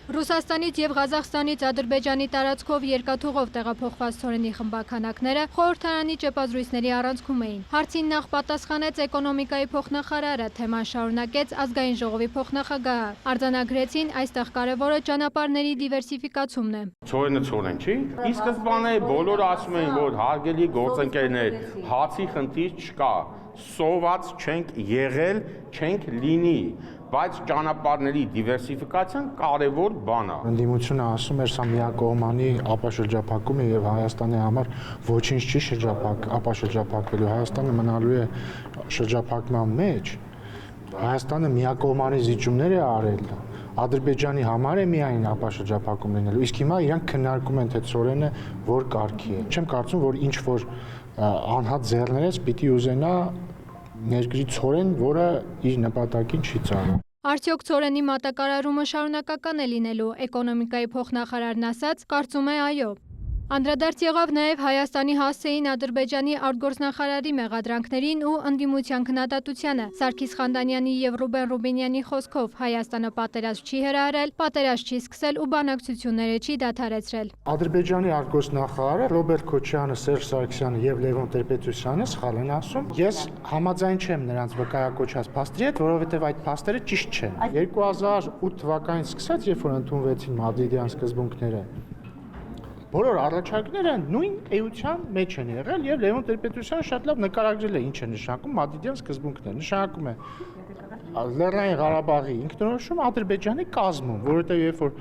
Ռուսաստանից և Ղազախստանից Ադրբեջանի տարածքով երկաթուղով տեղափոխված ցորենի խմբաքանակները խորհրդարանի ճեպազրույցների առանցքում էին։ Հարցին նախ պատասխանեց էկոնոմիկայի փոխնախարարը, թեման շարունակեց ազգային ժողովի փոխնախագահը։ Արձանագրեցին, այստեղ կարևորը ճանապարհների դիվերսիֆիկացումն է։ Ցորենը ցորեն չի։ Ի սկզբանե բոլորը ասում էին, որ հարգելի գործընկերներ, հացի խնդիր չկա։ Սոված չենք եղել, չենք լինի, բայց ճանապարհների դիվերսիֆիկացիան կարևոր բան է։ Ընդդիմությունը ասում էր, սա միակողմանի ապաշրջափակում է եւ Հայաստանի համար ոչինչ չի ապաշրջափակվելու։ Հայաստանը մնալու է շրջափակման մեջ։ Հայաստանը միակողմանի զիջումներ է արել։ Ադրբեջանի համար է միայն ապաշրջափակում լինելու։ Իսկ հիմա իրանք քննարկում են, թե ցորենը որ կարգի է։ Չեմ կարծում, որ ինչ որ անհատ ձեռներից պիտի ուզենա ներգրի ցորեն, որը իր նպատակին չի ծառայում։ Արդյոք ցորենի մատակարարումը շարունակական է լինելու, էկոնոմիկայի փոխնախարարն ասաց, կարծում է այո։ Անդրադարձ եղավ նաև Հայաստանի հասցեին Ադրբեջանի արտգործնախարարի մեղադրանքներին ու ընդդիմության քննադատությանը։ Սարգիս Խանդանյանի և Ռուբեն Ռուբինյանի խոսքով Հայաստանը պատերազմ չի հրահրել, պատերազմ չի սկսել ու բանակցությունները չի դադարեցրել։ Ադրբեջանի արտգործնախարարը Ռոբերտ Քոչյանը, Սերժ Սարգսյանը եւ Լևոն Տեր-Պետրոսյանը սխալ են ասում։ Ես համաձայն չեմ նրանց վկայակոչած փաստերի հետ, որովհետեւ այդ փաստերը ճիշտ չեն։ 2008 թվականից սկսած, երբ որ ընդունվեցին Մադրիդյան սկզբունքները, բոլոր առաջարկները նույն էության մեջ են եղել եւ Լևոն Տեր-Պետրոսյանը շատ լավ նկարագրել է ինչ է նշանակում Մադրիդյան սկզբունքները։ Նշանակում է Լեռնային Ղարաբաղի ինքնորոշում Ադրբեջանի կազմում, որովհետեւ երբ որ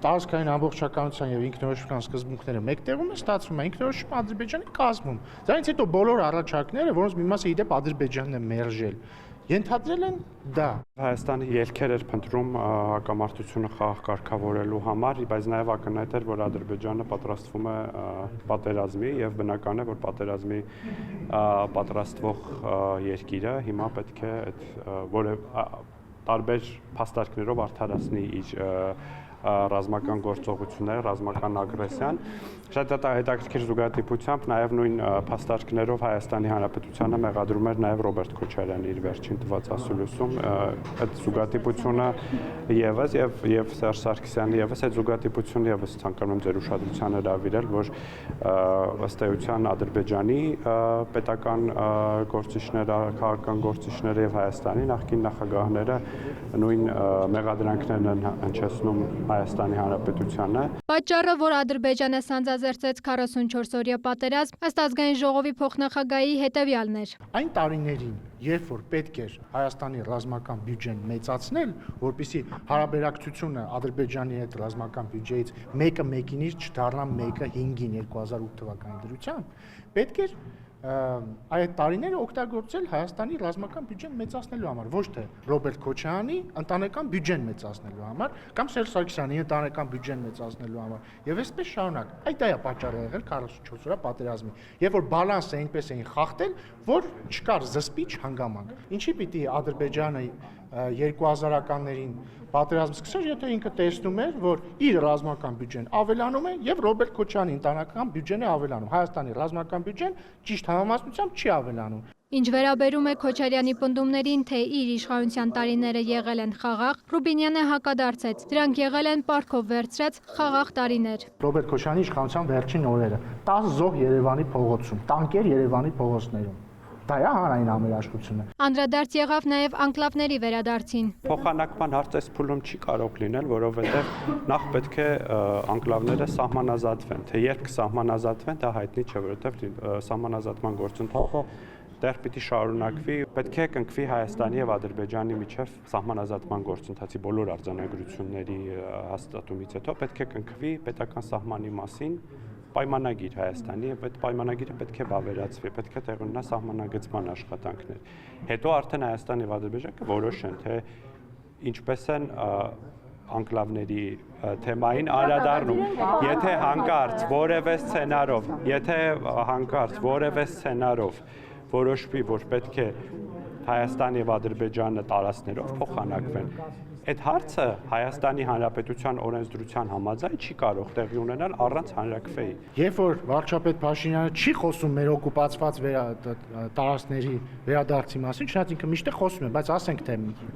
տարածքային ամբողջականության եւ ինքնորոշման սկզբունքները մեկտեղում են, ստացվում է ինքնորոշում Ադրբեջանի կազմում։ Դրանից հետո բոլոր առաջարկները, որոնց մի մասը իդեպ Ադրբեջանն է մերժել, ենթադրել են դա։ Հայաստանի ելքեր էր փնտրում հակամարտությունը խաղաղ կարգավորելու համար, բայց նաև ակնհայտ էր, որ Ադրբեջանը պատրաստվում է պատերազմի եւ բնական է, որ պատերազմի պատրաստվող երկիրը հիմա պետք է այդ որը տարբեր փաստարկներով արդարացնի իր ռազմական գործողությունները, ռազմական ագրեսիան։ Շատ հետաքրքիր զուգադիպությամբ նաև նույն փաստարկներով Հայաստանի Հանրապետությանը մեղադրում էր նաև Ռոբերտ Քոչարյանը իր վերջին տված ասուլիսում։ Այդ զուգադիպությունը եւս եւ Սերժ Սարգսյանը եւս այդ զուգադիպությունը եւս ցանկանում եմ ձեր ուշադրությանը հրավիրել, որ ըստ էության Ադրբեջանի պետական գործիչները, քաղաքական գործիչները եւ Հայաստանի նախկին նախագահները նույն մեղադրանքներն են հնչեցնում Հայաստանի Հանրապետությանը։ Պատճառը, որ Ադրբեջանը սանձազերծեց 44-օրյա պատերազմ, ըստ ազգային ժողովի փոխնախագահի հետևյալն էր։ Այն տարիներին, երբ որ պետք էր Հայաստանի ռազմական բյուջեն մեծացնել, որպեսզի հարաբերակցությունը Ադրբեջանի հետ ռազմական բյուջեից մեկը մեկինից չդառնա 1/5-ին 2008 թվականի դրությամբ, պետք էր այդ տարիները օգտագործել Հայաստանի ռազմական բյուջեն մեծացնելու համար, ոչ թե Ռոբերտ Քոչյանի ընտանեկան բյուջեն մեծացնելու համար կամ Սերժ Սարգսյանի ընտանեկան բյուջեն մեծացնելու համար։ Եվ այսպես շարունակ։ Այդ դա է պատճառը եղել 44 օրյա պատերազմի, երբ որ բալանսը այնպես էին խախտել, որ չկար զսպիչ հանգամանք։ Ինչի պիտի Ադրբեջանը 2000-ականներին պատերազմ սկսեր, եթե ինքը տեսնում էր, որ իր ռազմական բյուջեն ավելանում է եւ Ռոբերտ Քոչյանի ընտանեկան բյուջեն է ավելանում։ Հայաստանի ռազմական բյուջեն ճիշտ համեմատությամբ չի ավելանում։ Ինչ վերաբերում է Քոչարյանի պնդումներին, թե իր իշխանության տարիները եղել են խաղաղ, Ռուբինյանը հակադարձեց։ Դրանք եղել են պարտքով վերցրած խաղաղ տարիներ։ Ռոբերտ Քոչյանի իշխանության վերջին օրերը 10 զոհ Երևանի փողոցում, տանկեր Երևանի փողոցներում։ Դա է հանրային ամերաշխությունը։ Անդրադարձ եղավ նաև անկլավների վերադարձին։ Փոխանակման հարցես փուլում չի կարող լինել, որովհետև նախ պետք է անկլավները սահմանազատվեն, թե երբ կսահմանազատվեն, դա հայտնի չէ, որովհետև սահմանազատման գործընթացը դեռ պիտի շարունակվի, պետք է կնքվի Հայաստանի եւ Ադրբեջանի միջև սահմանազատման գործընթացի բոլոր արձանագրությունների հաստատումից հետո պետք է կնքվի պետական սահմանի մասին պայմանագիր Հայաստանի եւ այդ պայմանագիրը պետք է վավերացվի, պետք է տեղ ունենա սահմանագծման աշխատանքներ։ Հետո արդեն Հայաստանը եւ Ադրբեջանը կորոշեն, թե ինչպես են անկլավների թեմային անդրադառնում, եթե հանկարծ որևէ սցենարով որոշվի, որ պետք է Հայաստանը եւ Ադրբեջանը տարածքներով փոխանակվեն, Այդ հարցը Հայաստանի Հանրապետության օրենսդրության համաձայն չի կարող տեղի ունենալ առանց հանրաքվեի։ Երբ որ վարչապետ Փաշինյանը չի խոսում մեր օկուպացված տարածքների վերադարձի մասին, չնայած ինքը միշտ է խոսում, բայց ասենք թե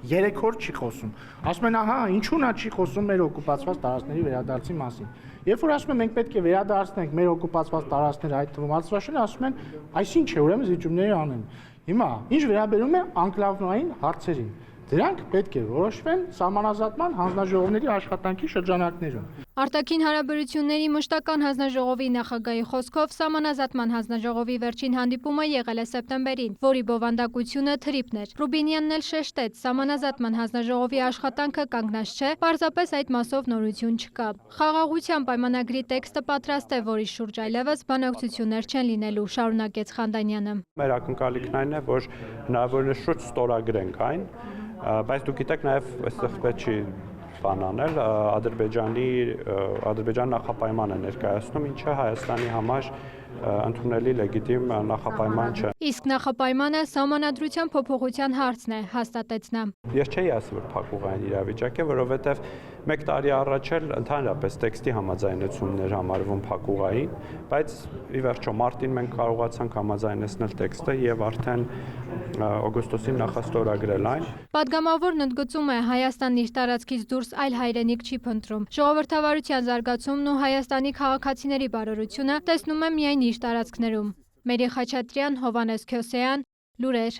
3 օր չի խոսում։ Ասում են, ահա, ինչու նա չի խոսում մեր օկուպացված տարածքների վերադարձի մասին։ Երբ որ ասում են մենք պետք է վերադարձնենք մեր օկուպացված տարածքները, այդ թվում Արցախը, ասում են, այսինչ է, ուրեմն զիջումների անեն։ Հիմա, ինչ վերաբերում է անկլավային հարցերին, դրանք պետք է որոշվեն սահմանազատման հանձնաժողովների աշխատանքի շրջանակներում։ Արտաքին հարաբերությունների մշտական հանձնաժողովի նախագահի խոսքով սահմանազատման հանձնաժողովի վերջին հանդիպումը եղել է սեպտեմբերին, որի բովանդակությունը թրիփն էր։ Ռուբինյանն էլ շեշտեց, սահմանազատման հանձնաժողովի աշխատանքը կանգնած չէ, պարզապես այդ մասով նորություն չկա։ Խաղաղության պայմանագրի տեքստը պատրաստ է, որի շուրջ այլևս բանակցություններ չեն լինելու, շարունակեց Խանդանյանը։ Մեր ակնկալիքն այն է, որ հնարավորինս շուտ ստորագրենք այն, բայց դուք գիտեք նաև այստեղ պետք չի բանանել Ադրբեջան նախապայման է ներկայացնում, ինչը Հայաստանի համար ընդունելի լեգիտիմ նախապայման չէ։ Իսկ նախապայմանը սահմանադրության փոփոխության հարցն է, հաստատեց նա։ Ես չէի ասի, որ փակուղային իրավիճակ է, որովհետև 1 տարի առաջ էլ ընդհանրապես տեքստի համաձայնություններ համարվում փակուղային, բայց ի վերջո մարտին մենք կարողացանք համաձայնեցնել տեքստը եւ արդեն օգոստոսին նախաստորագրել այն։ Պատգամավորն ընդգծում է, Հայաստանն իր տարածքից դուրս այլ հայրենիք չի փնտրում։ Ժողովրդավարության զարգացումն ու Հայաստանի քաղաքացիների բարօրությունը տեսնում է միայն իր տարածքներում։ Մերի Խաչատրյան, Հովհաննես Քյոսեյան, լուրեր։